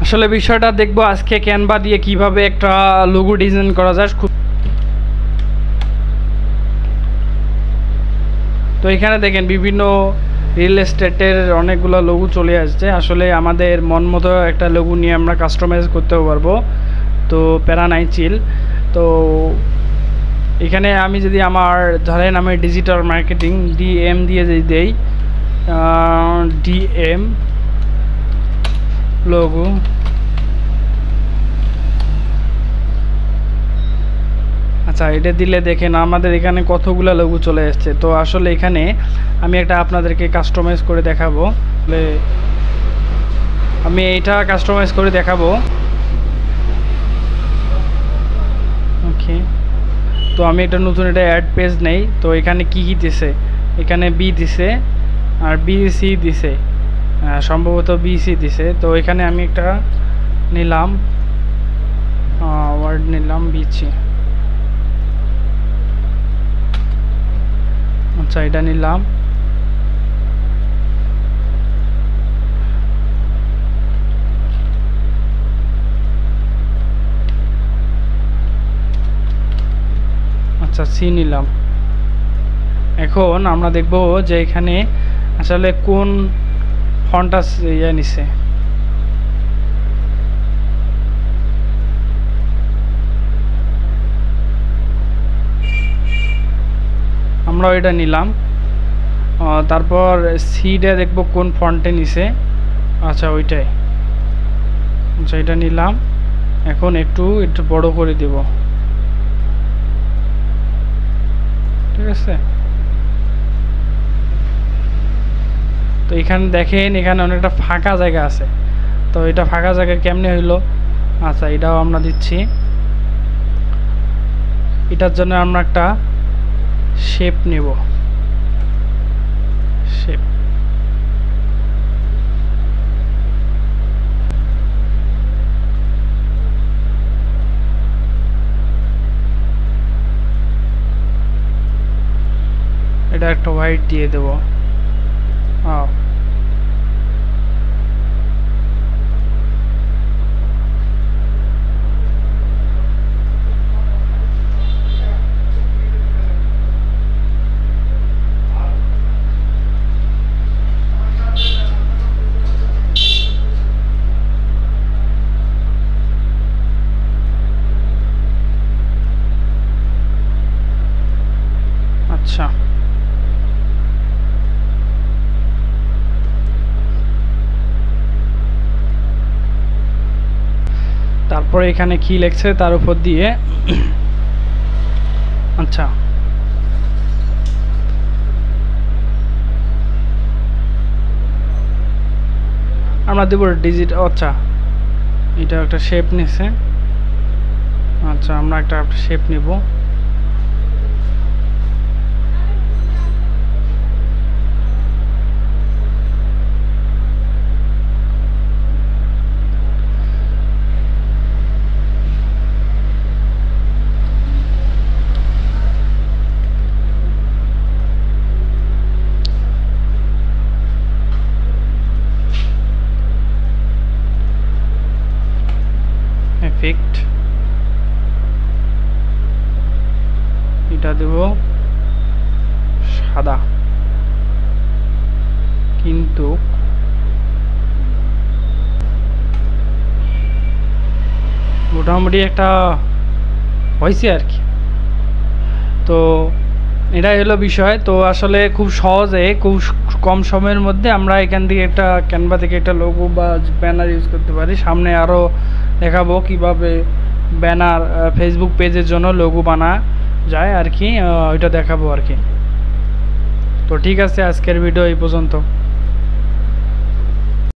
আসলে বিষয়টা দেখবো আজকে ক্যানভা দিয়ে কিভাবে একটা লোগো ডিজাইন করা যায়। তো এখানে দেখেন বিভিন্ন রিয়েল এস্টেটের অনেকগুলো লোগো চলে আসছে। আসলে আমাদের মন মতো একটা লোগো নিয়ে আমরা কাস্টমাইজ করতেও পারবো, তো প্যারা নাই চিল। তো এখানে আমি যদি আমার ধরেন আমি ডিজিটাল মার্কেটিং ডিএম দিয়ে যদি দেই, ডিএম লোগো, আচ্ছা এটা দিলে দেখেন আমাদের এখানে কতগুলো লোগো চলে এসছে। তো আসলে এখানে আমি একটা আপনাদেরকে কাস্টমাইজ করে দেখাবো, আমি এইটা কাস্টমাইজ করে দেখাবো। ওকে, তো আমি একটা নতুন এটা অ্যাড পেজ নেই। তো এখানে কি কি দিছে, এখানে বি দিছে আর বিসি দিছে, সম্ভবত বিসি দিছে। তো এখানে আমি একটা নিলাম, ওয়ার্ড নিলাম বিসি। আচ্ছা এটা নিলাম। আচ্ছা সি নিলাম। এখন আমরা দেখব যে এখানে আসলে কোন ফন্টটা ইয়ে নিছে। আমরা এটা নিলাম, তারপর সিটা দেখব কোন ফন্টে নিছে। আচ্ছা ওইটাই, আচ্ছা এটা নিলাম। এখন একটু বড় করে দেব, ঠিক আছে। তো এখানে দেখেন এখানে অনেকটা ফাঁকা জায়গা আছে। তো এটা ফাঁকা জায়গা কেমনে হইলো? আচ্ছা এটাও আমরা দিচ্ছি। এটার জন্য আমরা একটা শেপ নেব, শেপ। এটা একটা হোয়াইট দিয়ে দেব। আচ্ছা তারপরে এখানে কি লেখছে তার উপর দিয়ে আচ্ছা আমরা দেব ডিজিট। আচ্ছা এটা একটা শেপ নিছে। আচ্ছা আমরা একটা শেপ নেব। এফেক্ট এটা দেব সাদা, কিন্তু মোটামুটি একটা হয়েছে আর কি। তো এটাই হলো বিষয়। তো আসলে খুব সহজে খুব কম সময়ের মধ্যে আমরা এখান থেকে একটা ক্যানভা থেকে একটা লোগো বা ব্যানার ইউজ করতে পারি। সামনে আরও দেখাবো কিভাবে ব্যানার ফেসবুক পেজের জন্য লোগো বানা যায় আর কি, ওইটা দেখাবো আর কি। তো ঠিক আছে, আজকের ভিডিও এই পর্যন্ত।